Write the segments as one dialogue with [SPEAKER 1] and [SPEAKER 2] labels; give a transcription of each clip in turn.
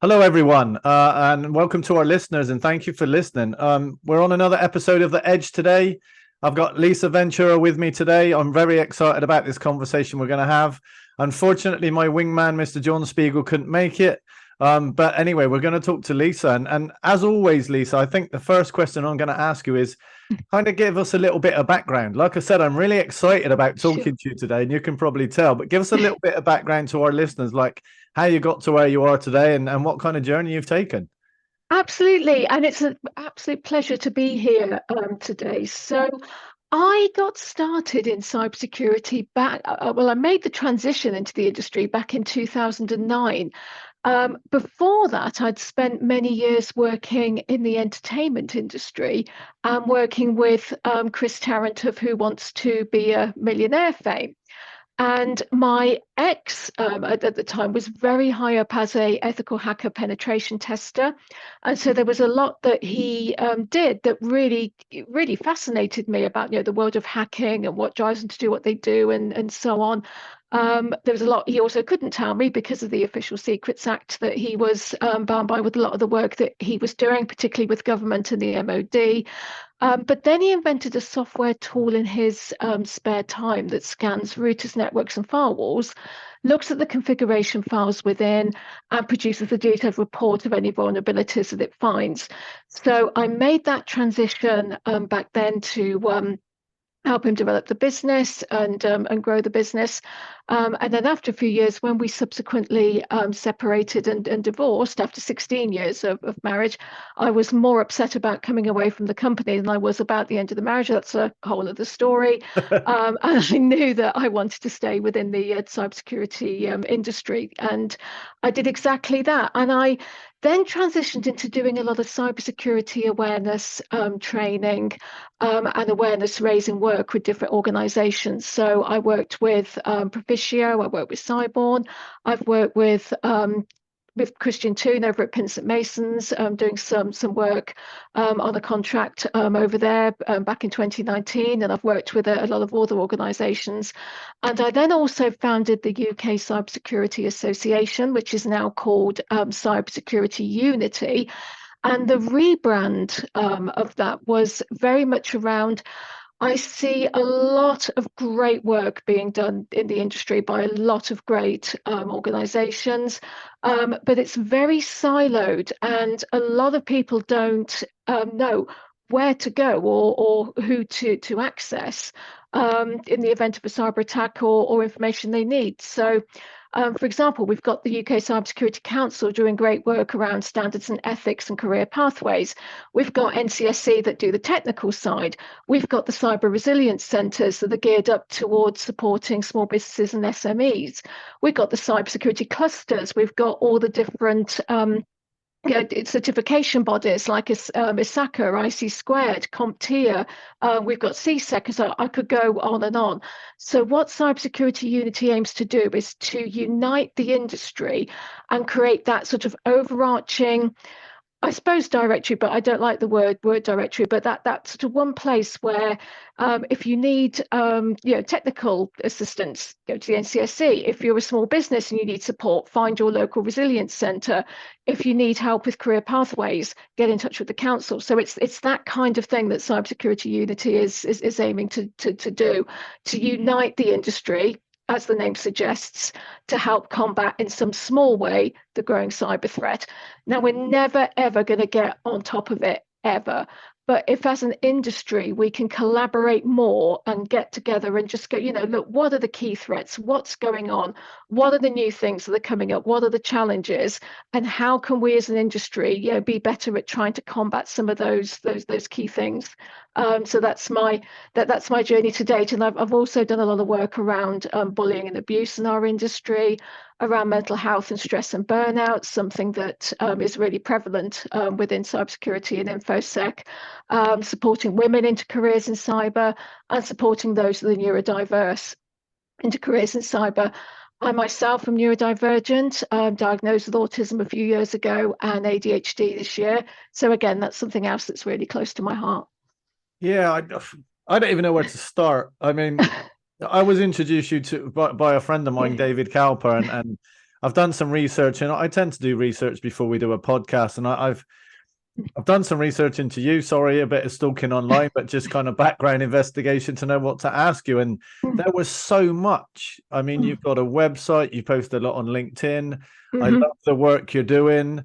[SPEAKER 1] Hello, everyone, and welcome to our listeners, and thank you for listening. We're on another episode of The Edge today. I've got Lisa Ventura with me today. I'm very excited about this conversation we're going to have. Unfortunately, my wingman, Mr. John Spiegel, couldn't make it. But anyway, we're going to talk to Lisa. And as always, Lisa, I think the first question I'm going to ask you is kind of give us a little bit of background. Like I said, I'm really excited about
[SPEAKER 2] Sure.
[SPEAKER 1] talking to you today, and you can probably tell, but give us a little bit of background to our listeners, like how you got to where you are today and what kind of journey you've taken.
[SPEAKER 2] Absolutely. And it's an absolute pleasure to be here today. So I got started in cybersecurity I made the transition into the industry back in 2009. Before that, I'd spent many years working in the entertainment industry and working with Chris Tarrant of Who Wants to Be a Millionaire fame. And my ex at the time was very high up as a ethical hacker penetration tester, and so there was a lot that he did that really fascinated me about the world of hacking and what drives them to do what they do and so on. There was a lot he also couldn't tell me because of the Official Secrets Act that he was bound by with a lot of the work that he was doing, particularly with government and the MOD. But then he invented a software tool in his spare time that scans routers, networks, and firewalls, looks at the configuration files within, and produces a detailed report of any vulnerabilities that it finds. So I made that transition back then to help him develop the business and grow the business. And then after a few years, when we subsequently separated and divorced after 16 years of marriage, I was more upset about coming away from the company than I was about the end of the marriage. That's a whole other story. And I knew that I wanted to stay within the cybersecurity industry. And I did exactly that. And I then transitioned into doing a lot of cybersecurity awareness training and awareness raising work with different organizations. So I worked with Proficio, I worked with Cyborn, I've worked with Christian Toon over at Pinsent Masons, doing some work on a contract over there back in 2019, and I've worked with a lot of other organisations. And I then also founded the UK Cybersecurity Association, which is now called Cybersecurity Unity. And the rebrand of that was very much around. I see a lot of great work being done in the industry by a lot of great organizations, but it's very siloed, and a lot of people don't know where to go or who to access in the event of a cyber attack or information they need. So for example, we've got the UK Cybersecurity Council doing great work around standards and ethics and career pathways. We've got NCSC that do the technical side. We've got the cyber resilience centres that are geared up towards supporting small businesses and SMEs. We've got the cybersecurity clusters. We've got all the different certification bodies like ISACA, IC Squared, CompTIA. We've got CSEC, so I could go on and on. So what Cybersecurity Unity aims to do is to unite the industry and create that sort of overarching, I suppose, directory, but I don't like the word directory, but that sort of one place where if you need technical assistance, go to the NCSC. If you're a small business and you need support, find your local resilience centre. If you need help with career pathways, get in touch with the council. So it's that kind of thing that Cybersecurity Unity is aiming to do, to unite the industry, as the name suggests, to help combat in some small way the growing cyber threat. Now, we're never, ever going to get on top of it, ever. But if as an industry we can collaborate more and get together and just go, look, what are the key threats? What's going on? What are the new things that are coming up? What are the challenges? And how can we as an industry, be better at trying to combat some of those key things? So that's my journey to date. And I've also done a lot of work around bullying and abuse in our industry, around mental health and stress and burnout, something that is really prevalent within cybersecurity and InfoSec, supporting women into careers in cyber and supporting those that are neurodiverse into careers in cyber. I myself am neurodivergent, diagnosed with autism a few years ago and ADHD this year. So again, that's something else that's really close to my heart.
[SPEAKER 1] Yeah, I don't even know where to start. I mean, I was introduced you to by a friend of mine, David Cowper, and I've done some research, and I tend to do research before we do a podcast, and I've done some research into you. Sorry, a bit of stalking online, but just kind of background investigation to know what to ask you. And there was so much. I mean, you've got a website, you post a lot on LinkedIn. I love the work you're doing.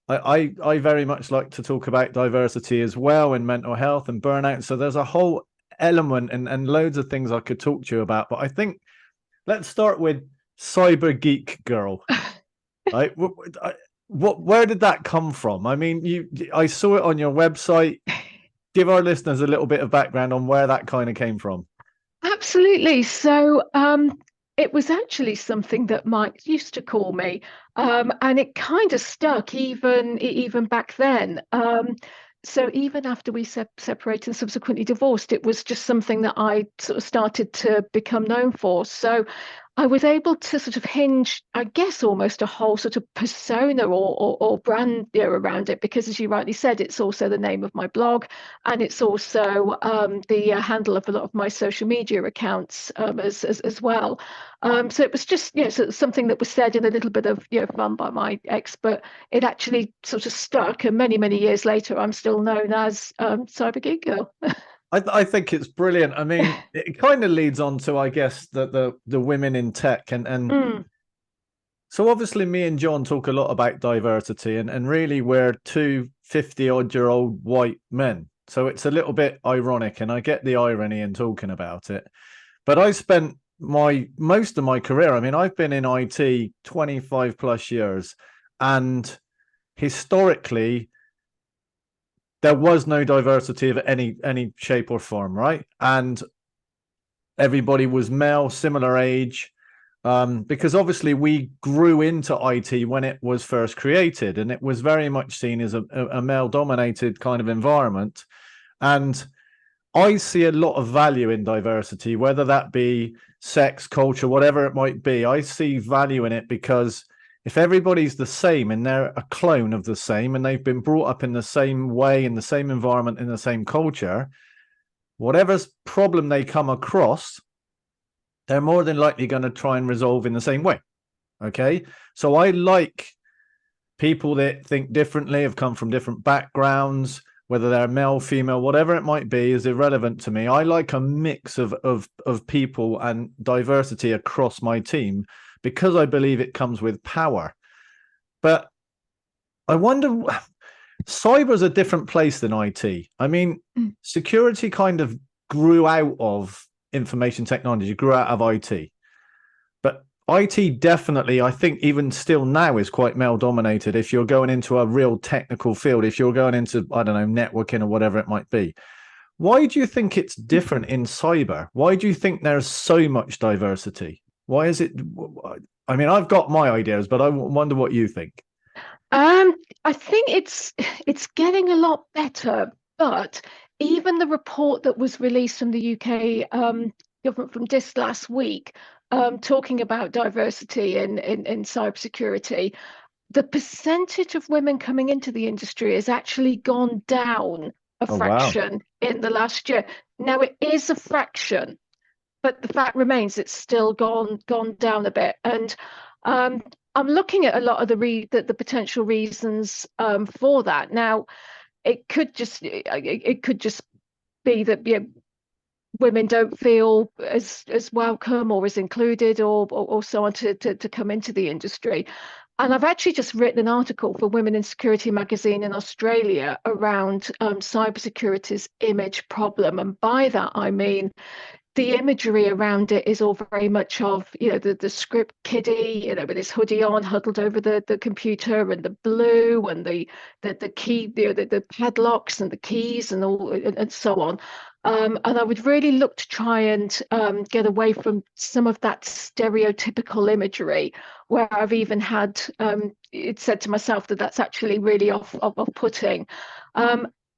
[SPEAKER 1] I very much like to talk about diversity as well, and mental health and burnout. So there's a whole element and loads of things I could talk to you about. But I think let's start with Cyber Geek Girl. Right? Where did that come from? I mean, I saw it on your website. Give our listeners a little bit of background on where that kind of came from.
[SPEAKER 2] Absolutely. So it was actually something that Mike used to call me, and it kind of stuck even back then. So even after we separated and subsequently divorced, it was just something that I sort of started to become known for. So I was able to sort of hinge, I guess, almost a whole sort of persona or brand around it, because as you rightly said, it's also the name of my blog, and it's also the handle of a lot of my social media accounts as well. So it was just something that was said in a little bit of fun by my ex, but it actually sort of stuck, and many years later I'm still known as Cyber Geek Girl.
[SPEAKER 1] I think it's brilliant. I mean, it kind of leads on to, I guess, the women in tech, and so obviously me and John talk a lot about diversity, and really we're two 50-odd-year-old white men. So it's a little bit ironic, and I get the irony in talking about it. But I spent most of my career, I mean, I've been in IT 25 plus years, and historically there was no diversity of any shape or form, right? And everybody was male, similar age, because obviously we grew into IT when it was first created, and it was very much seen as a male-dominated kind of environment. And I see a lot of value in diversity, whether that be sex, culture, whatever it might be. I see value in it because if everybody's the same and they're a clone of the same, and they've been brought up in the same way, in the same environment, in the same culture, whatever problem they come across, they're more than likely going to try and resolve in the same way. Okay. So I like people that think differently, have come from different backgrounds, whether they're male, female, whatever it might be, is irrelevant to me. I like a mix of people and diversity across my team, because I believe it comes with power. But I wonder, cyber's a different place than IT. I mean, security kind of grew out of information technology, grew out of IT. But IT definitely, I think even still now, is quite male dominated. If you're going into a real technical field, if you're going into, I don't know, networking or whatever it might be. Why do you think it's different in cyber? Why do you think there's so much diversity? Why is it? I mean, I've got my ideas, but I wonder what you think.
[SPEAKER 2] I think it's getting a lot better, but even the report that was released from the UK government from this last week, talking about diversity in cybersecurity, the percentage of women coming into the industry has actually gone down a fraction in the last year. Now it is a fraction, but the fact remains it's still gone down a bit. And I'm looking at a lot of the potential reasons for that. Now, it could just be that women don't feel as welcome or as included or so on to come into the industry. And I've actually just written an article for Women in Security magazine in Australia around cybersecurity's image problem. And by that, I mean the imagery around it is all very much of the script kiddie, with his hoodie on, huddled over the computer, and the blue, and the key, the padlocks and the keys and all and so on. And I would really look to try and get away from some of that stereotypical imagery, where I've even had it said to myself that that's actually really off-putting.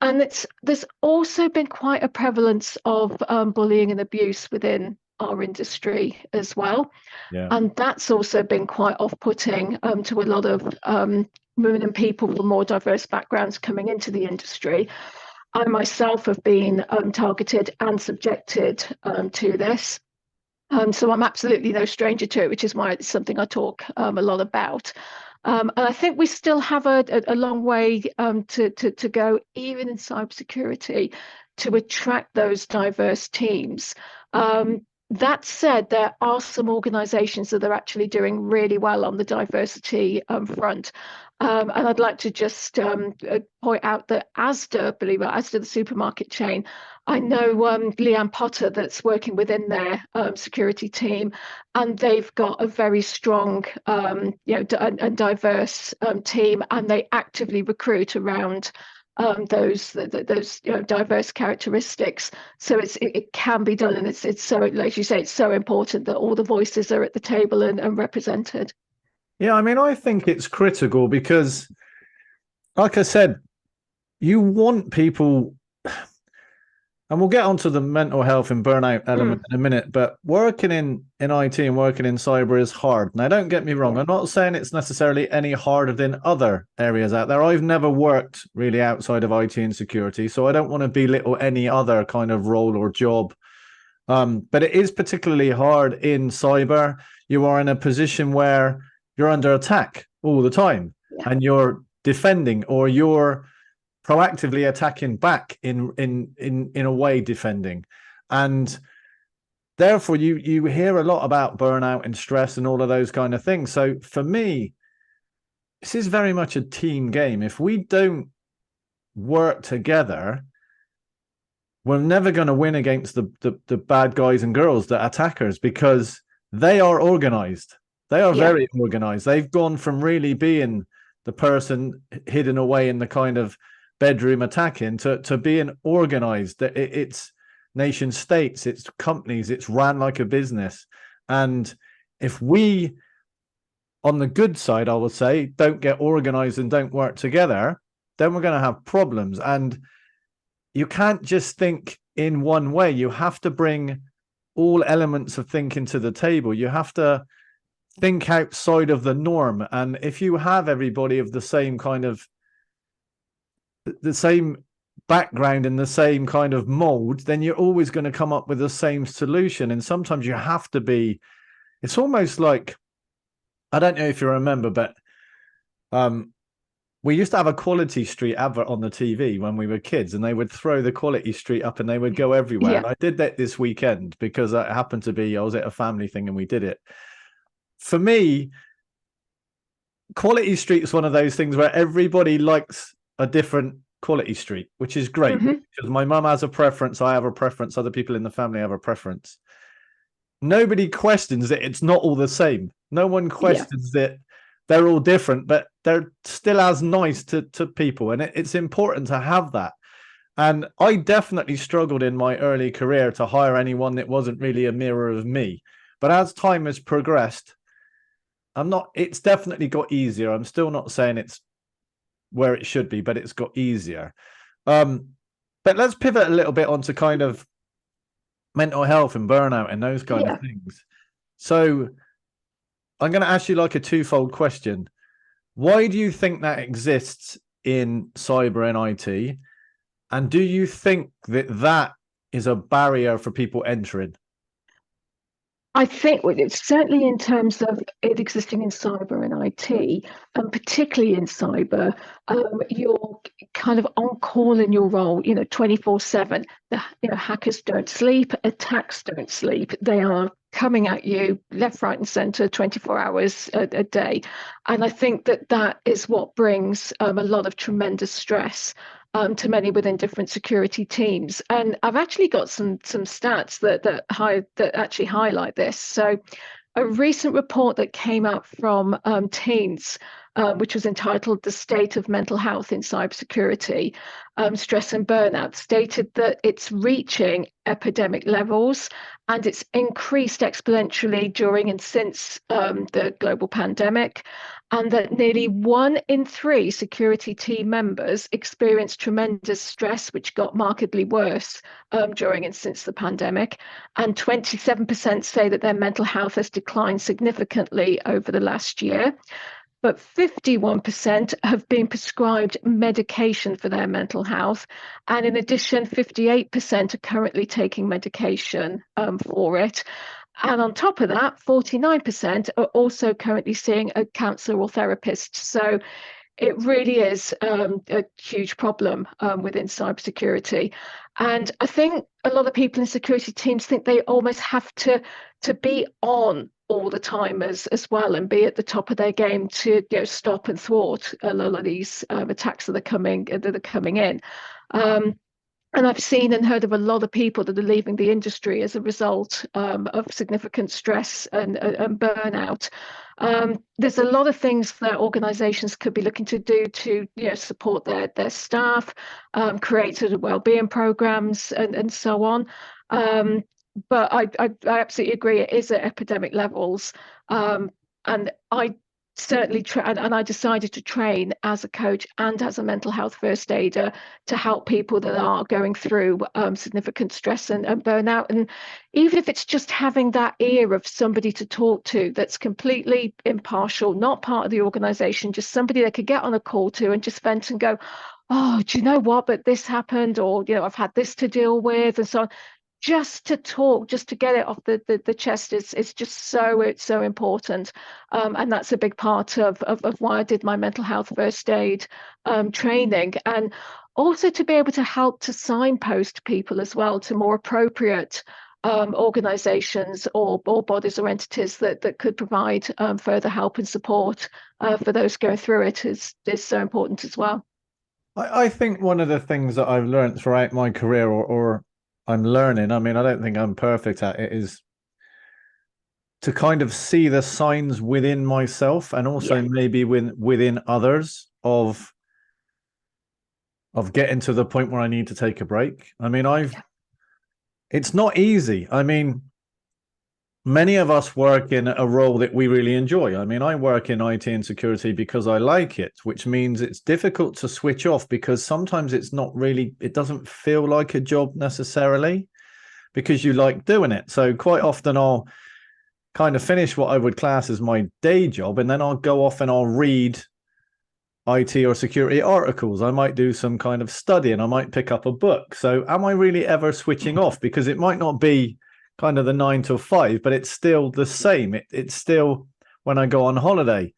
[SPEAKER 2] And there's also been quite a prevalence of bullying and abuse within our industry as well.
[SPEAKER 1] Yeah.
[SPEAKER 2] And that's also been quite off-putting to a lot of women and people from more diverse backgrounds coming into the industry. I myself have been targeted and subjected to this. So I'm absolutely no stranger to it, which is why it's something I talk a lot about. And I think we still have a long way to go, even in cybersecurity, to attract those diverse teams. That said, there are some organizations that are actually doing really well on the diversity front. And I'd like to just point out that Asda, believe it, Asda, the supermarket chain, I know Leanne Potter that's working within their security team, and they've got a very strong, and diverse team, and they actively recruit around those diverse characteristics. So it can be done, and it's so, like you say, it's so important that all the voices are at the table and represented.
[SPEAKER 1] Yeah, I mean, I think it's critical because, like I said, you want people, and we'll get onto the mental health and burnout element in a minute, but working in IT and working in cyber is hard. Now, don't get me wrong. I'm not saying it's necessarily any harder than other areas out there. I've never worked really outside of IT and security, so I don't want to belittle any other kind of role or job. But it is particularly hard in cyber. You are in a position where you're under attack all the time, and you're defending, or you're proactively attacking back in a way, defending. And therefore you hear a lot about burnout and stress and all of those kind of things. So for me, this is very much a team game. If we don't work together, we're never going to win against the bad guys and girls, the attackers, because they are organized. They are very organized. They've gone from really being the person hidden away in the kind of bedroom attacking to being organized. It's nation states, it's companies, it's ran like a business. And if we, on the good side, I would say, don't get organized and don't work together, then we're going to have problems. And you can't just think in one way. You have to bring all elements of thinking to the table. You have to think outside of the norm. And if you have everybody of the same kind of the same background and the same kind of mold, then you're always going to come up with the same solution. And sometimes you have to be, it's almost like, I don't know if you remember, but we used to have a Quality Street advert on the TV when we were kids, and they would throw the Quality Street up and they would go everywhere. And I did that this weekend because it happened to be, I was at a family thing and we did it. For me, Quality Street is one of those things where everybody likes a different Quality Street, which is great, because my mum has a preference, I have a preference, other people in the family have a preference. Nobody questions that it's not all the same. No one questions that they're all different, but they're still as nice to people. And it's important to have that. And I definitely struggled in my early career to hire anyone that wasn't really a mirror of me. But as time has progressed, it's definitely got easier. I'm still not saying it's where it should be, but it's got easier. But let's pivot a little bit onto kind of mental health and burnout and those kind of things. So I'm going to ask you like a twofold question. Why do you think that exists in cyber and IT? And do you think that is a barrier for people entering?
[SPEAKER 2] I think it's certainly in terms of it existing in cyber and IT, and particularly in cyber, you're kind of on call in your role, 24/7. Hackers don't sleep, attacks don't sleep. They are coming at you left, right, and center 24 hours a day. And I think that is what brings a lot of tremendous stress to many within different security teams. And I've actually got some stats that actually highlight this. So a recent report that came out from Teens, which was entitled "The State of Mental Health in Cybersecurity, Stress and Burnout," stated that it's reaching epidemic levels, and it's increased exponentially during and since the global pandemic, and that nearly 1 in 3 security team members experienced tremendous stress, which got markedly worse during and since the pandemic, and 27% say that their mental health has declined significantly over the last year. But 51% have been prescribed medication for their mental health. And in addition, 58% are currently taking medication for it. And on top of that, 49% are also currently seeing a counsellor or therapist. So it really is a huge problem within cybersecurity. And I think a lot of people in security teams think they almost have to be on all the time as well, and be at the top of their game to stop and thwart a lot of these attacks that are coming in. And I've seen and heard of a lot of people that are leaving the industry as a result of significant stress and burnout. There's a lot of things that organisations could be looking to do to support their staff, create sort of wellbeing programs and so on. But I absolutely agree, it is at epidemic levels. And I certainly and I decided to train as a coach and as a mental health first aider to help people that are going through significant stress and burnout. And even if it's just having that ear of somebody to talk to that's completely impartial, not part of the organization, just somebody they could get on a call to and just vent and go, oh, do you know what, but this happened, or I've had this to deal with, and so on. Just to talk, just to get it off the chest is just so important. And that's a big part of why I did my mental health first aid training, and also to be able to help to signpost people as well to more appropriate organizations or bodies or entities that could provide further help and support for those going through it is so important as well.
[SPEAKER 1] I think one of the things that I've learned throughout my career, or I'm learning, I mean, I don't think I'm perfect at it, is to kind of see the signs within myself and also maybe within others of getting to the point where I need to take a break. I mean, it's not easy. I mean, many of us work in a role that we really enjoy. I mean, I work in IT and security because I like it, which means it's difficult to switch off because sometimes it's not really, it doesn't feel like a job necessarily because you like doing it. So quite often I'll kind of finish what I would class as my day job, and then I'll go off and I'll read IT or security articles. I might do some kind of study and I might pick up a book. So am I really ever switching off? Because it might not be kind of the 9 to 5, but it's still the same. It's still, when I go on holiday,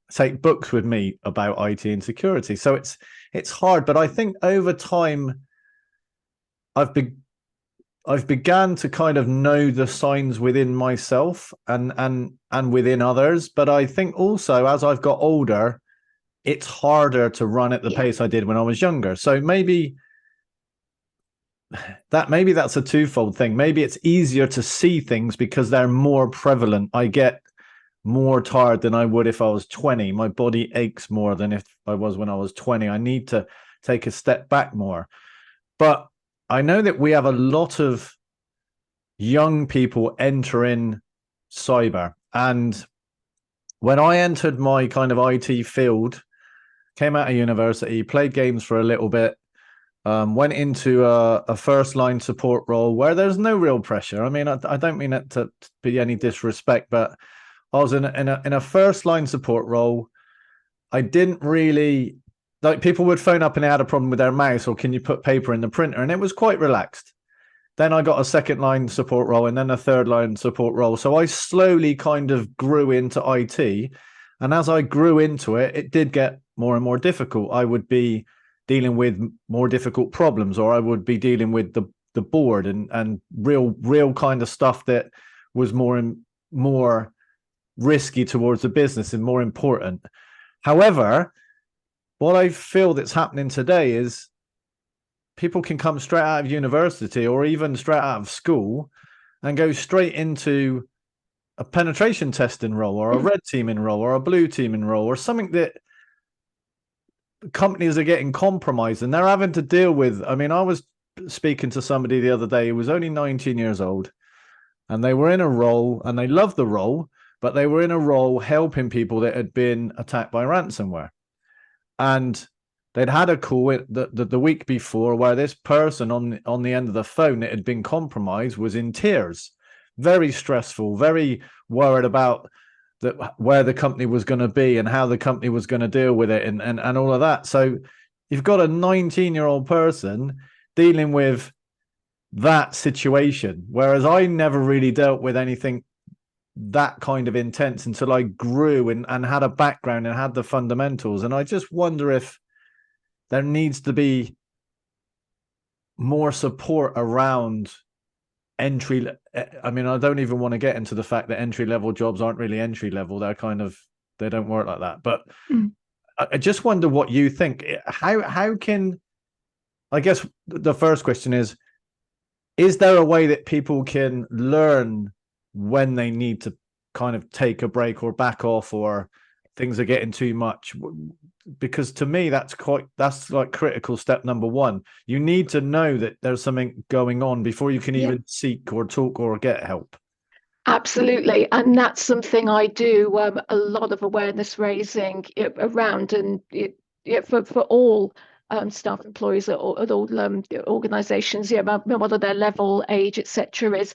[SPEAKER 1] I take books with me about IT and security. So it's hard, but I think over time I've began to kind of know the signs within myself and within others. But I think also as I've got older, it's harder to run at the pace I did when I was younger. So maybe that's a twofold thing. Maybe it's easier to see things because they're more prevalent. I get more tired than I would if I was 20. My body aches more than if I was when I was 20. I need to take a step back more. But I know that we have a lot of young people entering cyber. And when I entered my kind of IT field, came out of university, played games for a little bit, went into a first line support role where there's no real pressure. I mean, I don't mean it to be any disrespect, but I was in a first line support role. I didn't really, like, people would phone up and they had a problem with their mouse, or can you put paper in the printer? And it was quite relaxed. Then I got a second line support role and then a third line support role. So I slowly kind of grew into IT. And as I grew into it, it did get more and more difficult. I would be dealing with more difficult problems, or I would be dealing with the board and real kind of stuff that was more risky towards the business and more important. However, what I feel that's happening today is people can come straight out of university or even straight out of school and go straight into a penetration testing role or a red teaming role or a blue teaming role or something that companies are getting compromised and they're having to deal with. I mean, I was speaking to somebody the other day who was only 19 years old, and they were in a role and they loved the role, but they were in a role helping people that had been attacked by ransomware. And they'd had a call the week before where this person on the end of the phone that had been compromised was in tears, very stressful, very worried about where the company was going to be and how the company was going to deal with it and all of that. So you've got a 19-year-old person dealing with that situation, whereas I never really dealt with anything that kind of intense until I grew and had a background and had the fundamentals. And I just wonder if there needs to be more support around entry. I mean, I don't even want to get into the fact that entry level jobs aren't really entry level. They're kind of, they don't work like that. But I just wonder what you think. How can, I guess the first question is there a way that people can learn when they need to kind of take a break or back off, or things are getting too much? Because to me, that's like critical step number one. You need to know that there's something going on before you can even seek or talk or get help.
[SPEAKER 2] Absolutely. And that's something I do a lot of awareness raising around, and for all staff employees at all organizations, whether their level, age, etc., is,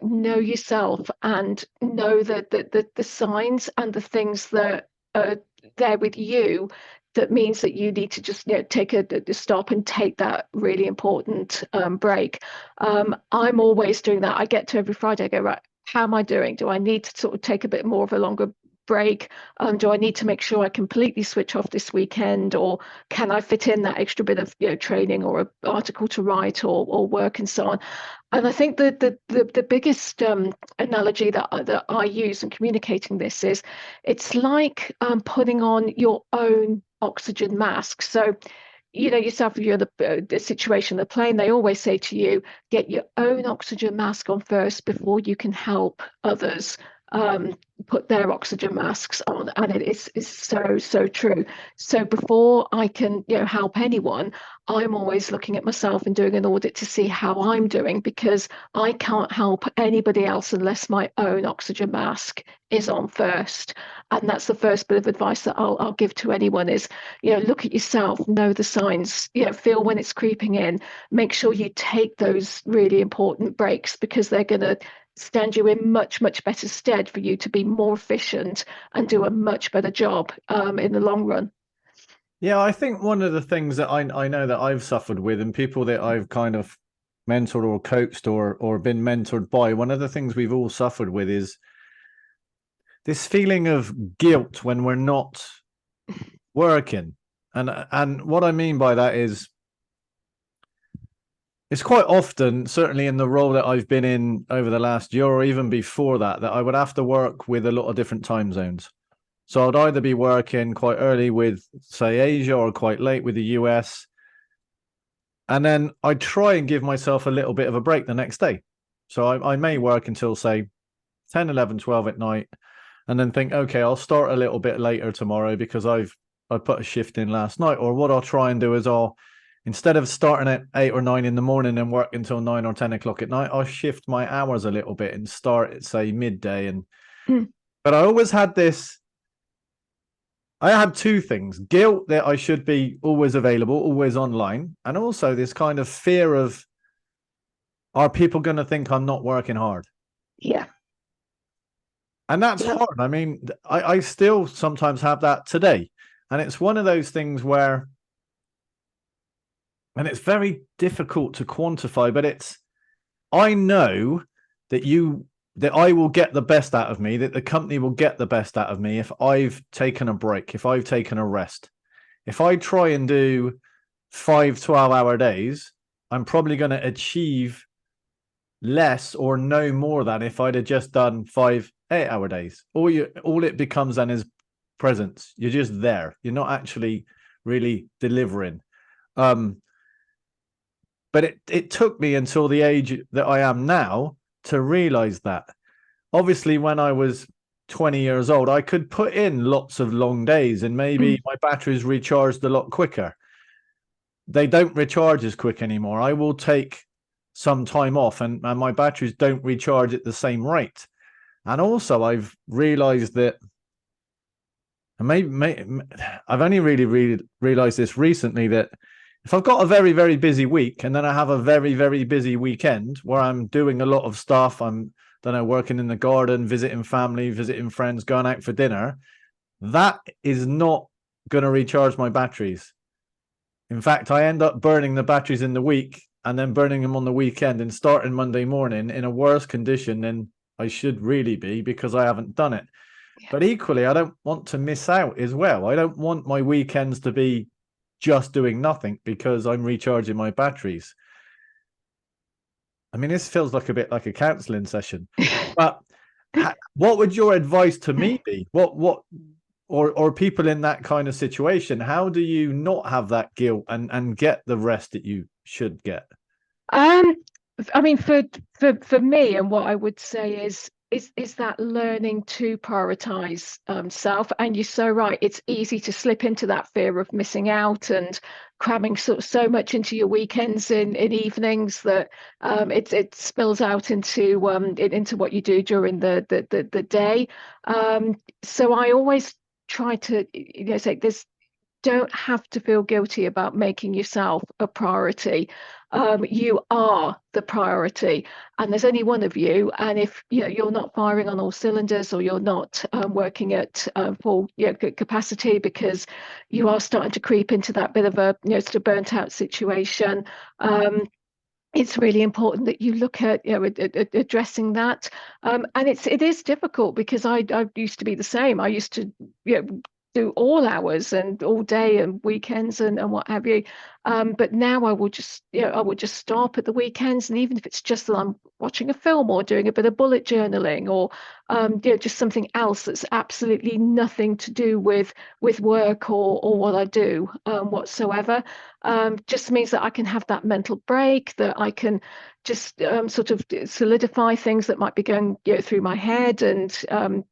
[SPEAKER 2] know yourself and know the signs and the things that are there with you. That means that you need to just take a stop and take that really important break. I'm always doing that. I get to every Friday, I go, right, how am I doing? Do I need to sort of take a bit more of a longer break? Do I need to make sure I completely switch off this weekend, or can I fit in that extra bit of training or an article to write or work and so on? And I think the biggest analogy that I use in communicating this is, it's like putting on your own oxygen mask. So yourself, if you're the situation, the plane, they always say to you, get your own oxygen mask on first before you can help others put their oxygen masks on. And it is so true. So before I can help anyone, I'm always looking at myself and doing an audit to see how I'm doing, because I can't help anybody else unless my own oxygen mask is on first. And that's the first bit of advice that I'll give to anyone is, look at yourself, know the signs, feel when it's creeping in, make sure you take those really important breaks, because they're going to stand you in much better stead for you to be more efficient and do a much better job in the long run.
[SPEAKER 1] Yeah, I think one of the things that I know that I've suffered with, and people that I've kind of mentored or coached or been mentored by, one of the things we've all suffered with is this feeling of guilt when we're not working. And what I mean by that is, it's quite often, certainly in the role that I've been in over the last year or even before that, that I would have to work with a lot of different time zones. So I'd either be working quite early with, say, Asia, or quite late with the US. And then I'd try and give myself a little bit of a break the next day. So I may work until, say, 10, 11, 12 at night, and then think, okay, I'll start a little bit later tomorrow because I put a shift in last night. Or what I'll try and do is instead of starting at 8 or 9 in the morning and work until 9 or 10 o'clock at night, I'll shift my hours a little bit and start at, say, midday. But I always had this, I had two things: guilt that I should be always available, always online, and also this kind of fear of, are people going to think I'm not working hard?
[SPEAKER 2] Yeah.
[SPEAKER 1] And that's hard. I mean, I still sometimes have that today. And it's one of those things where, and it's very difficult to quantify, but I know that I will get the best out of me, that the company will get the best out of me if I've taken a break, if I've taken a rest. If I try and do 5 12-hour days, I'm probably going to achieve less or no more than if I'd have just done 5 8-hour days. All it becomes then is presence. You're just there. You're not actually really delivering. But it took me until the age that I am now to realize that. Obviously, when I was 20 years old, I could put in lots of long days and maybe my batteries recharged a lot quicker. They don't recharge as quick anymore. I will take some time off and my batteries don't recharge at the same rate. And also I've realized that, and maybe I've only really realized this recently, that if I've got a very, very busy week and then I have a very, very busy weekend where I'm doing a lot of stuff, I'm, don't know, working in the garden, visiting family, visiting friends, going out for dinner, that is not going to recharge my batteries. In fact, I end up burning the batteries in the week and then burning them on the weekend and starting Monday morning in a worse condition than I should really be because I haven't done it. Yeah. But equally, I don't want to miss out as well. I don't want my weekends to be just doing nothing because I'm recharging my batteries. I mean, this feels like a bit like a counseling session, but what would your advice to me be? Or people in that kind of situation, how do you not have that guilt and get the rest that you should get?
[SPEAKER 2] I mean, for me, and what I would say is that learning to prioritize self. And you're so right, it's easy to slip into that fear of missing out and cramming so much into your weekends in evenings that it spills out into what you do during the day. So I always try to say this: don't have to feel guilty about making yourself a priority. You are the priority, and there's only one of you. And if you're not firing on all cylinders, or you're not working at full capacity because you are starting to creep into that bit of a sort of burnt out situation, it's really important that you look at addressing that. And it is difficult because I used to be the same. I used to do all hours and all day and weekends and what have you. But now I will just stop at the weekends, and even if it's just that I'm watching a film or doing a bit of bullet journaling or just something else that's absolutely nothing to do with work or what I do whatsoever, just means that I can have that mental break, that I can just sort of solidify things that might be going through my head, and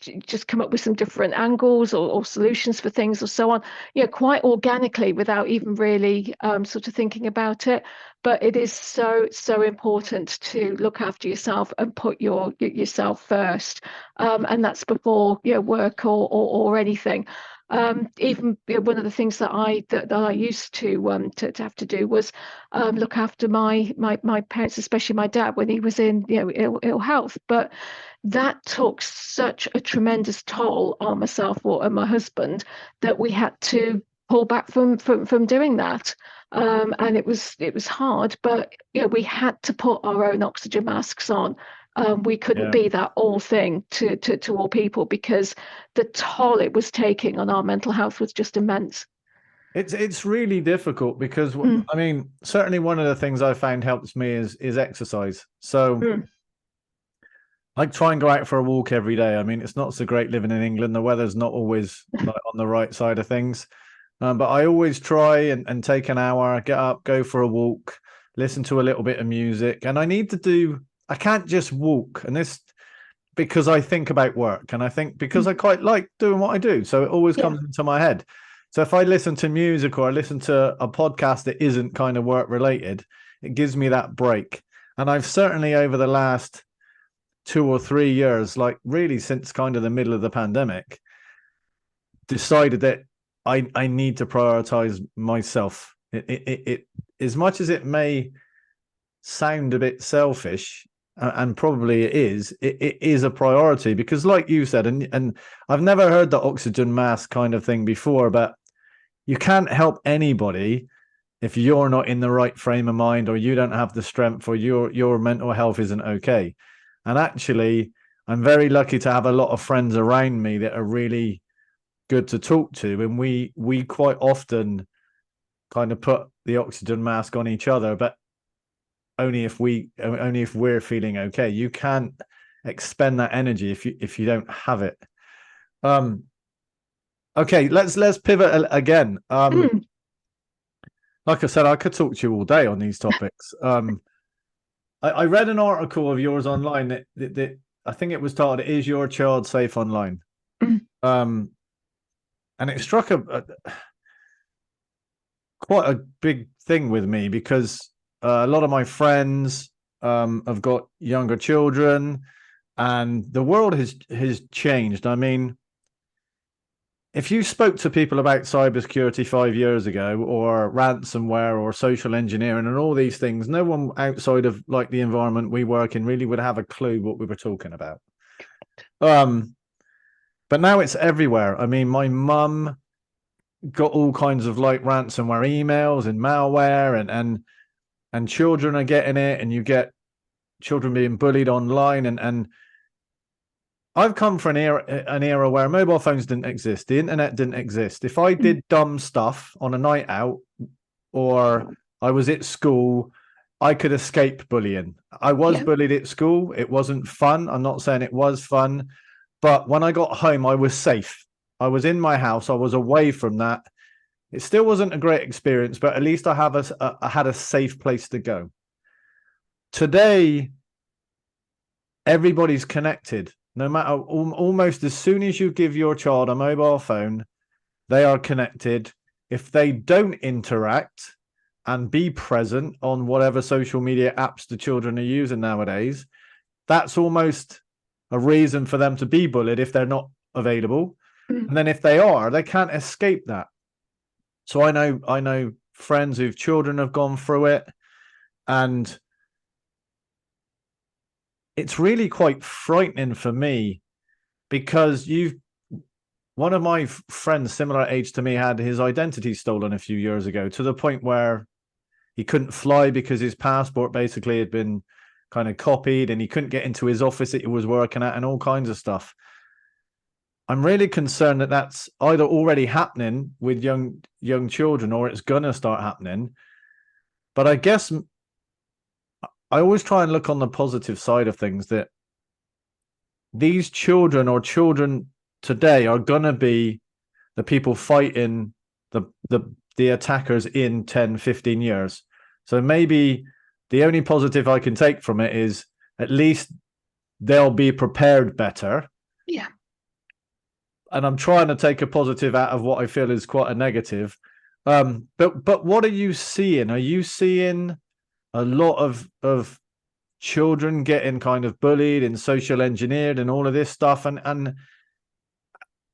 [SPEAKER 2] just come up with some different angles or solutions for things or so on, quite organically without even really sort of thinking about it. But it is so important to look after yourself and put yourself first, and that's before work or anything. Even one of the things that I used to have to do was look after my parents, especially my dad when he was in ill health. But that took such a tremendous toll on myself and my husband that we had to pull back from doing that. And it was hard, but we had to put our own oxygen masks on. We couldn't be that all thing to all people, because the toll it was taking on our mental health was just immense.
[SPEAKER 1] It's really difficult because I mean, certainly one of the things I found helps me is exercise. So I try and go out for a walk every day. I mean, it's not so great living in England. The weather's not always like on the right side of things. But I always try and take an hour, get up, go for a walk, listen to a little bit of music. And I can't just walk. And this, because I think about work, and I think because I quite like doing what I do. So it always comes into my head. So if I listen to music or I listen to a podcast that isn't kind of work related, it gives me that break. And I've certainly over the last 2 or 3 years, like really since kind of the middle of the pandemic, decided that I need to prioritize myself. It as much as it may sound a bit selfish, and probably it is a priority, because like you said, and I've never heard the oxygen mask kind of thing before, but you can't help anybody if you're not in the right frame of mind, or you don't have the strength, or your mental health isn't okay. And actually, I'm very lucky to have a lot of friends around me that are really good to talk to, and we quite often kind of put the oxygen mask on each other, but only if we're feeling okay. You can't expend that energy if you don't have it. Okay, let's pivot again. Like I said, I could talk to you all day on these topics. I read an article of yours online that I think it was titled "Is Your Child Safe Online?" And it struck quite a big thing with me, because a lot of my friends have got younger children, and the world has changed. I mean, if you spoke to people about cybersecurity 5 years ago, or ransomware, or social engineering, and all these things, no one outside of like the environment we work in really would have a clue what we were talking about. But now it's everywhere. I mean, my mum got all kinds of like ransomware emails and malware, and children are getting it, and you get children being bullied online, and I've come from an era where mobile phones didn't exist, the internet didn't exist. If I did dumb stuff on a night out, or I was at school, I could escape bullying. I was bullied at school. It wasn't fun. I'm not saying it was fun, but when I got home, I was safe. I was in my house. I was away from that. It still wasn't a great experience, but at least I had a safe place to go. Today, everybody's connected. No matter, almost as soon as you give your child a mobile phone, they are connected. If they don't interact and be present on whatever social media apps the children are using nowadays, that's almost a reason for them to be bullied if they're not available. And then if they are, they can't escape that. So I know friends whose children have gone through it, and it's really quite frightening for me, because one of my friends similar age to me had his identity stolen a few years ago, to the point where he couldn't fly because his passport basically had been kind of copied, and he couldn't get into his office that he was working at, and all kinds of stuff. I'm really concerned that that's either already happening with young children, or it's gonna start happening. But I guess I always try and look on the positive side of things, that these children, or children today, are gonna be the people fighting the attackers in 10, 15 years. So maybe the only positive I can take from it is at least they'll be prepared better.
[SPEAKER 2] Yeah.
[SPEAKER 1] And I'm trying to take a positive out of what I feel is quite a negative. But what are you seeing? Are you seeing a lot of children getting kind of bullied and social engineered and all of this stuff? And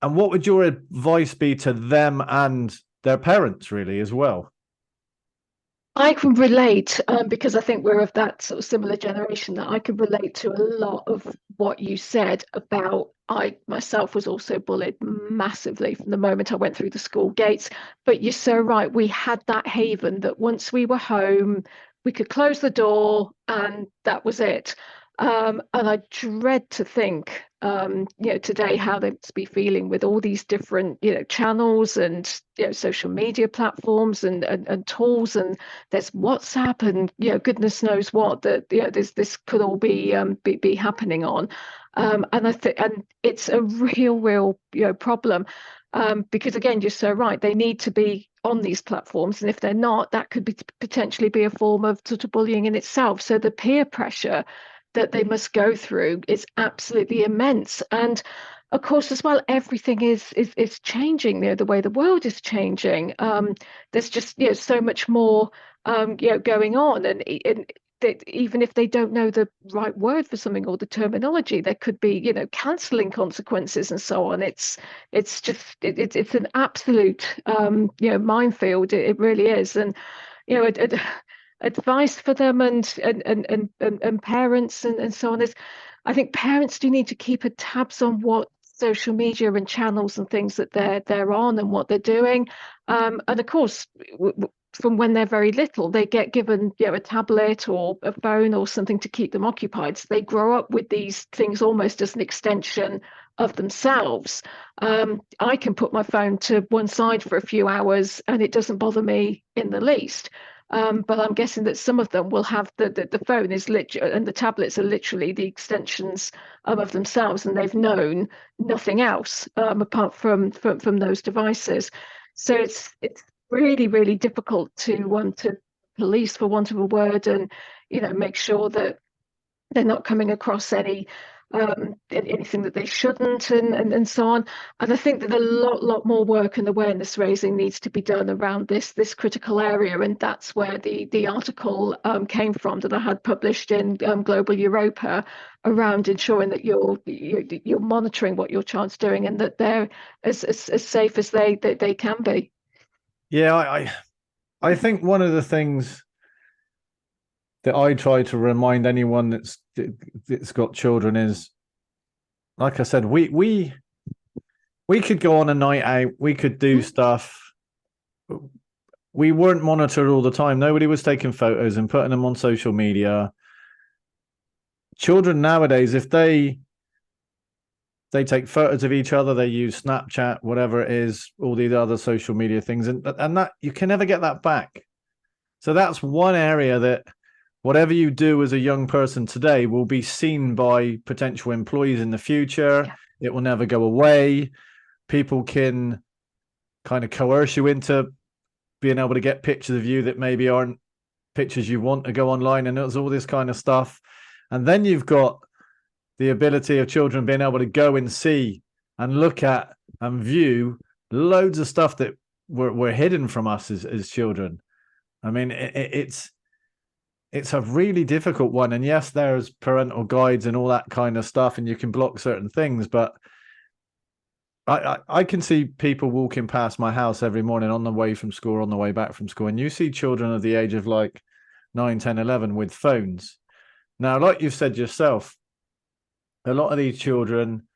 [SPEAKER 1] what would your advice be to them and their parents, really, as well?
[SPEAKER 2] I can relate, because I think we're of that sort of similar generation, that I can relate to a lot of what you said about. I myself was also bullied massively from the moment I went through the school gates. But you're so right. We had that haven that once we were home, we could close the door and that was it. And I dread to think, today how they must be feeling with all these different, channels and social media platforms and tools, and there's WhatsApp and goodness knows what that this could all be happening on, and I think and it's a real problem, because again, you're so right. They need to be on these platforms, and if they're not, that could be potentially be a form of sort of bullying in itself. So the peer pressure that they must go through is absolutely immense. And of course, as well, everything is changing. The way the world is changing. There's just so much more going on, and that even if they don't know the right word for something or the terminology, there could be cancelling consequences and so on. It's an absolute minefield. It really is, and advice for them and parents and so on is, I think parents do need to keep a tabs on what social media and channels and things that they're on and what they're doing, and of course from when they're very little they get given a tablet or a phone or something to keep them occupied, so they grow up with these things almost as an extension of themselves. I can put my phone to one side for a few hours and it doesn't bother me in the least. But I'm guessing that some of them will have the phone is literally, and the tablets are literally the extensions of themselves, and they've known nothing else apart from those devices. So it's really difficult to police, for want of a word, and make sure that they're not coming across anything that they shouldn't, and so on. And I think that a lot more work and awareness raising needs to be done around this critical area, and that's where the article came from that I had published in Global Europa, around ensuring that you're monitoring what your child's doing and that they're as safe as they can be.
[SPEAKER 1] Yeah, I think one of the things that I try to remind anyone that's got children is, like I said, we could go on a night out, we could do stuff. we weren't monitored all the time. Nobody was taking photos and putting them on social media. Children nowadays, if they take photos of each other, they use Snapchat, whatever it is, all these other social media things, and that you can never get that back. So that's one area that whatever you do as a young person today will be seen by potential employees in the future.
[SPEAKER 2] Yeah.
[SPEAKER 1] It will never go away. People can kind of coerce you into being able to get pictures of you that maybe aren't pictures you want to go online, and it's all this kind of stuff. And then you've got the ability of children being able to go and see and look at and view loads of stuff that were hidden from us as children. I mean, it's a really difficult one. And yes, there's parental guides and all that kind of stuff, and you can block certain things, but I can see people walking past my house every morning on the way from school, on the way back from school, and you see children of the age of like 9, 10, 11 with phones. Now, like you've said yourself, a lot of these children,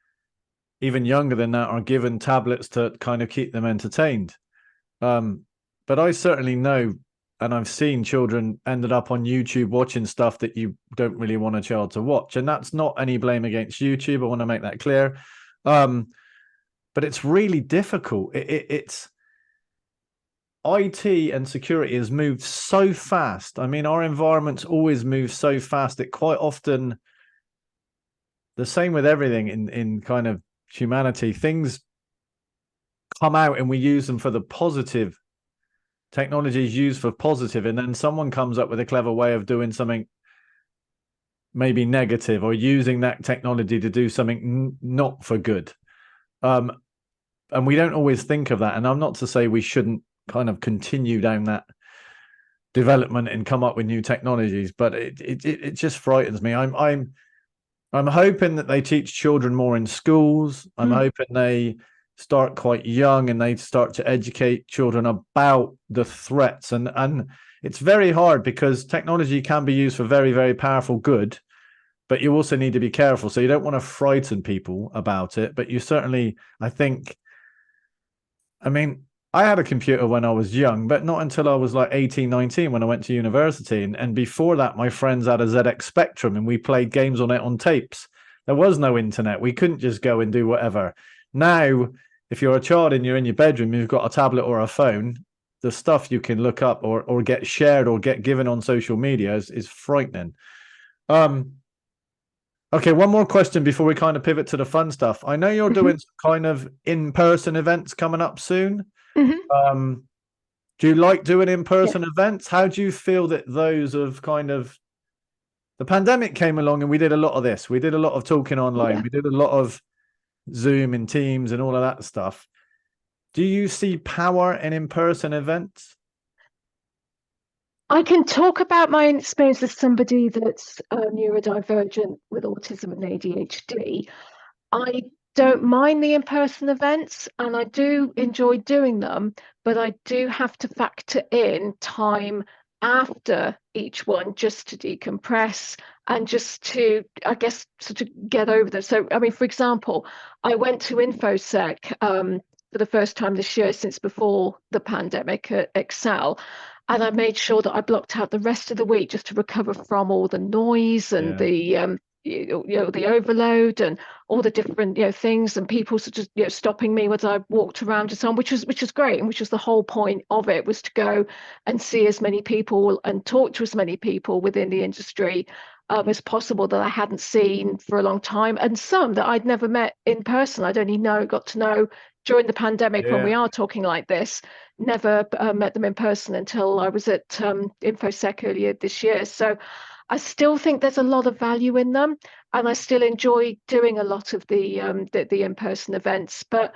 [SPEAKER 1] even younger than that, are given tablets to kind of keep them entertained. But I certainly know, and I've seen children ended up on YouTube watching stuff that you don't really want a child to watch. And that's not any blame against YouTube. I want to make that clear. But it's really difficult. It's IT and security has moved so fast. I mean, our environments always move so fast that quite often, the same with everything in kind of humanity, things come out and we use them for the positive. Technology is used for positive, and then someone comes up with a clever way of doing something maybe negative, or using that technology to do something not for good. And we don't always think of that. And I'm not to say we shouldn't kind of continue down that development and come up with new technologies, but it just frightens me. I'm hoping that they teach children more in schools. I'm hoping they start quite young and they start to educate children about the threats. And it's very hard because technology can be used for very, very powerful good, but you also need to be careful. So you don't want to frighten people about it, but you certainly, I mean, I had a computer when I was young, but not until I was like 18, 19 when I went to university. And before that, my friends had a ZX Spectrum and we played games on it on tapes. There was no internet. We couldn't just go and do whatever. Now, if you're a child and you're in your bedroom, you've got a tablet or a phone, the stuff you can look up or get shared or get given on social media is frightening. Okay, one more question before we kind of pivot to the fun stuff. I know you're doing some kind of in-person events coming up soon. Do you like doing in-person events? How do you feel that those have kind of... The pandemic came along and we did a lot of this. We did a lot of talking online. We did a lot of Zoom and Teams and all of that stuff. Do you see power in in-person events?
[SPEAKER 2] I can talk about my experience as somebody that's neurodivergent with autism and ADHD. I don't mind the in-person events and I do enjoy doing them, but I do have to factor in time after each one just to decompress and just to, I guess, sort of get over them. So, I mean, for example, I went to InfoSec for the first time this year since before the pandemic at Excel. And I made sure that I blocked out the rest of the week just to recover from all the noise and the the overload and all the different things and people sort of stopping me as I walked around and so on, which was great, and which was the whole point of it, was to go and see as many people and talk to as many people within the industry as possible that I hadn't seen for a long time, and some that I'd never met in person. I'd only got to know during the pandemic when we are talking like this. Never met them in person until I was at InfoSec earlier this year. So I still think there's a lot of value in them, and I still enjoy doing a lot of the in-person events. But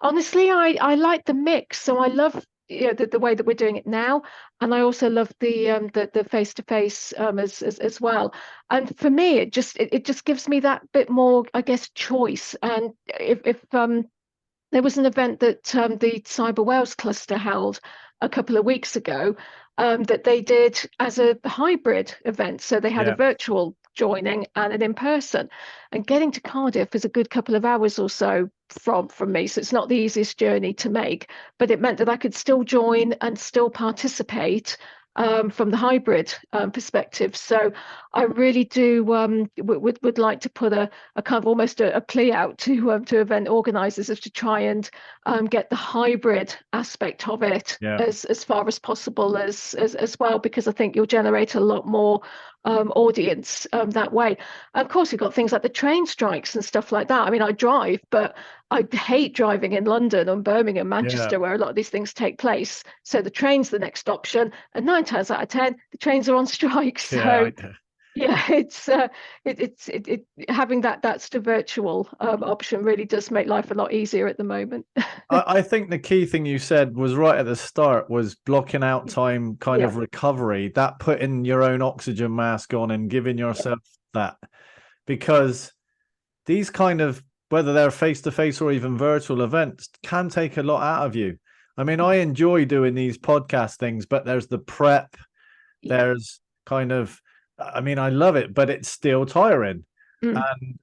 [SPEAKER 2] honestly, I like the mix. So I love the way that we're doing it now, and I also love the face-to-face as well. And for me, it just gives me that bit more, I guess, choice. And if there was an event that the Cyber Wales cluster held a couple of weeks ago that they did as a hybrid event. So they had a virtual joining and an in-person. And getting to Cardiff is a good couple of hours or so from me, so it's not the easiest journey to make, but it meant that I could still join and still participate from the hybrid perspective. So I really do would like to put a kind of almost a plea out to event organisers as to try and get the hybrid aspect of it as far as possible as well, because I think you'll generate a lot more audience that way. Of course, you've got things like the train strikes and stuff like that. I mean, I drive, but I hate driving in London and Birmingham, Manchester, where a lot of these things take place. So the train's the next option, and 9 times out of 10, the trains are on strike. So it's having that sort of virtual option really does make life a lot easier at the moment.
[SPEAKER 1] I think the key thing you said was right at the start was blocking out time, kind of recovery, that putting your own oxygen mask on and giving yourself that, because these kind of, whether they're face-to-face or even virtual events, can take a lot out of you. I mean, I enjoy doing these podcast things, but there's the prep, there's kind of, I mean, I love it, but it's still tiring. And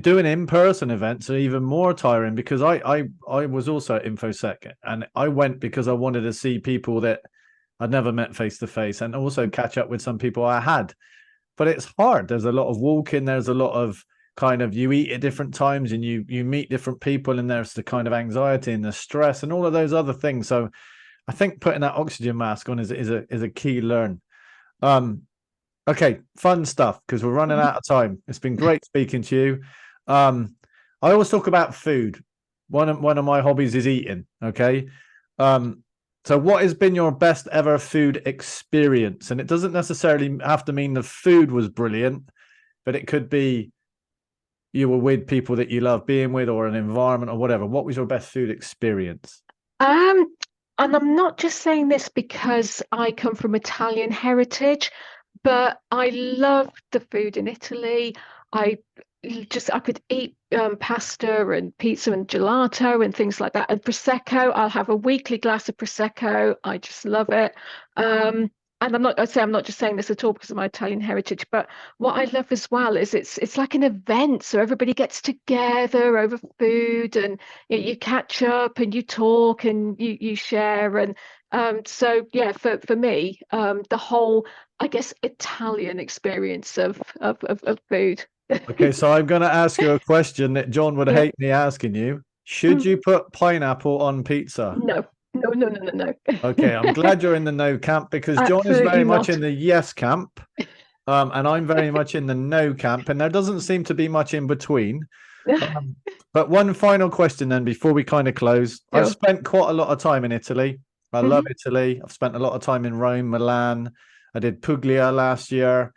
[SPEAKER 1] doing in-person events are even more tiring, because I was also at InfoSec, and I went because I wanted to see people that I'd never met face-to-face, and also catch up with some people I had. But it's hard. There's a lot of walking, there's a lot of kind of, you eat at different times and you meet different people, and there's the kind of anxiety and the stress and all of those other things. So I think putting that oxygen mask on is a key learn. Okay, fun stuff, because we're running out of time. It's been great speaking to you. I always talk about food. One of my hobbies is eating. Okay. So what has been your best ever food experience? And it doesn't necessarily have to mean the food was brilliant, but it could be you were with people that you love being with, or an environment, or whatever. What was your best food experience?
[SPEAKER 2] And I'm not just saying this because I come from Italian heritage, but I love the food in Italy. I could eat pasta and pizza and gelato and things like that. And Prosecco, I'll have a weekly glass of Prosecco. I just love it. And I'm not just saying this at all because of my Italian heritage, but what I love as well is it's like an event. So everybody gets together over food, and you catch up and you talk and you share. And so yeah, for me, the whole, I guess, Italian experience of food.
[SPEAKER 1] Okay, so I'm going to ask you a question that John would hate me asking you. Should you put pineapple on pizza?
[SPEAKER 2] No.
[SPEAKER 1] Okay, I'm glad you're in the no camp, because John is very much in the yes camp, and I'm very much in the no camp, and there doesn't seem to be much in between. But one final question then before we kind of close. Sure. I've spent quite a lot of time in Italy. I love Italy. I've spent a lot of time in Rome, Milan. I did Puglia last year.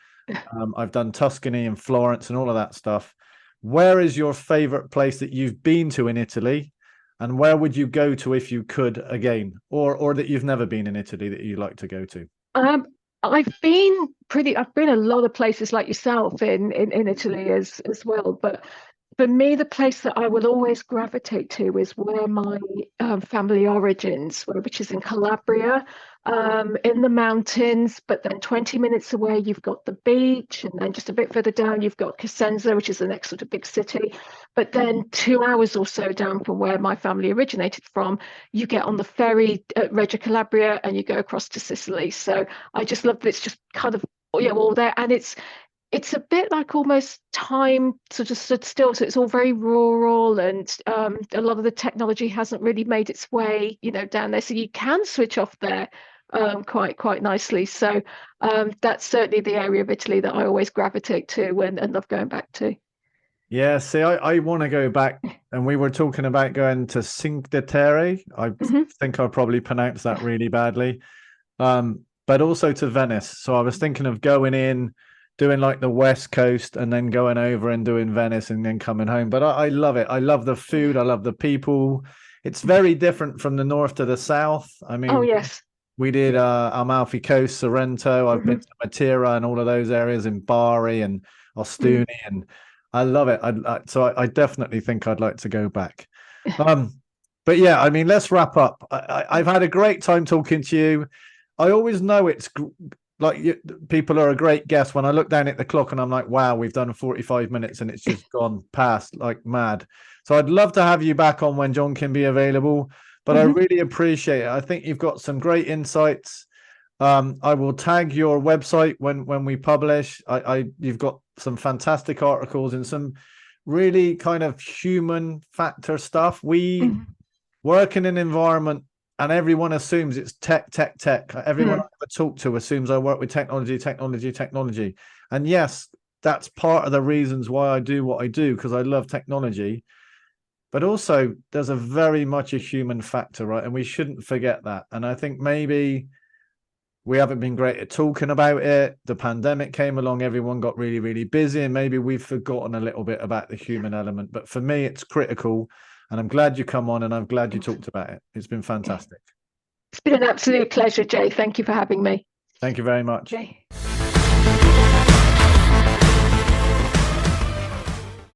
[SPEAKER 1] I've done Tuscany and Florence and all of that stuff. Where is your favorite place that you've been to in Italy? And where would you go to if you could again, or that you've never been in Italy that you'd like to go to?
[SPEAKER 2] I've been a lot of places like yourself in Italy as well, but for me, the place that I will always gravitate to is where my family origins were, which is in Calabria, in the mountains. But then 20 minutes away, you've got the beach, and then just a bit further down, you've got Cosenza, which is the next sort of big city. But then 2 hours or so down from where my family originated from, you get on the ferry at Reggio Calabria, and you go across to Sicily. So I just love that it's just kind of all there, and it's a bit like almost time sort of stood still. So it's all very rural, and a lot of the technology hasn't really made its way, down there. So you can switch off there quite nicely. So that's certainly the area of Italy that I always gravitate to and love going back to.
[SPEAKER 1] Yeah, see, I want to go back, and we were talking about going to Cinque Terre. I think I probably pronounced that really badly, but also to Venice. So I was thinking of going in, doing like the West Coast, and then going over and doing Venice, and then coming home. But I love it. I love the food. I love the people. It's very different from the north to the south. I mean,
[SPEAKER 2] yes,
[SPEAKER 1] we did Amalfi Coast, Sorrento. I've been to Matera and all of those areas in Bari and Ostuni, and I love it. So I definitely think I'd like to go back. But yeah, I mean, let's wrap up. I've had a great time talking to you. I always know it's people are a great guest. When I look down at the clock and I'm like, wow, we've done 45 minutes and it's just gone past like mad. So I'd love to have you back on when John can be available, but I really appreciate it. I think you've got some great insights. I will tag your website when we publish. You've got some fantastic articles and some really kind of human factor stuff. We work in an environment and everyone assumes it's tech. Everyone I ever talk to assumes I work with technology. And yes, that's part of the reasons why I do what I do, because I love technology. But also there's a very much a human factor, right? And we shouldn't forget that. And I think maybe we haven't been great at talking about it. The pandemic came along, everyone got really, really busy, and maybe we've forgotten a little bit about the human element. But for me, it's critical. And I'm glad you come on and I'm glad you talked about it. It's been fantastic.
[SPEAKER 2] It's been an absolute pleasure, Jay. Thank you for having me.
[SPEAKER 1] Thank you very much.
[SPEAKER 2] Okay.